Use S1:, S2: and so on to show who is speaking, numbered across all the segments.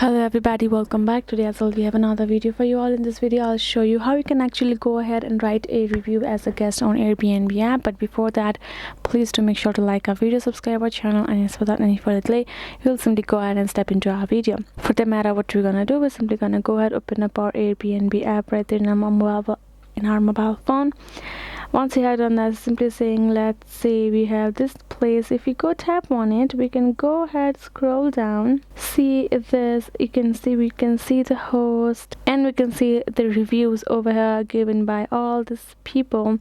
S1: Hello everybody, welcome back. Today as well we have another video for you all. In this video I'll show you how you can actually go ahead and write a review as a guest on Airbnb app. But before that, please do make sure to like our video, subscribe our channel, and yes, without any further delay we'll simply go ahead and step into our video. For the matter, what we're gonna do, we're simply gonna go ahead, open up our Airbnb app right there in our mobile phone. Once you have done that, simply saying, let's say we have this place. If you go tap on it, we can go ahead, scroll down, see this. We can see the host, and we can see the reviews over here given by all these people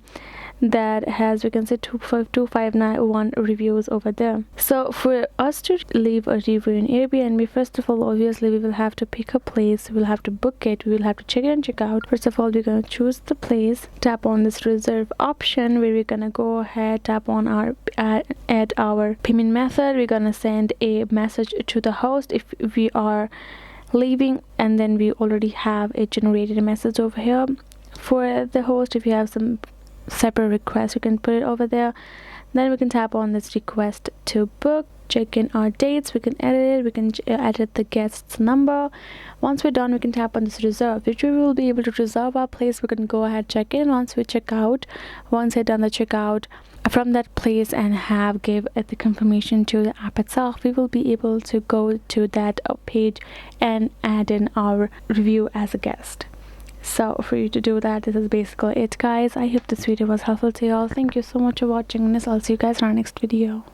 S1: that has, we can see 259 reviews over there. So for us to leave a review in Airbnb, first of all, obviously we will have to pick a place, we will have to book it, we will have to check in and check out. First of all, we're going to choose the place, tap on this reserve option, where we're gonna go ahead, tap on our add our payment method. We're gonna send a message to the host if we are leaving, and then we already have a generated message over here. For the host, if you have some separate request, you can put it over there. Then we can tap on this request to book, check in our dates, we can edit it, we can edit the guest's number. Once we're done, we can tap on this reserve, which we will be able to reserve our place. We can go ahead, check in. Once we check out, once we've done the checkout from that place and give the confirmation to the app itself, we will be able to go to that page and add in our review as a guest. So for you to do that, this is basically it, guys. I hope this video was helpful to you all. Thank you so much for watching this. I'll see you guys in our next video.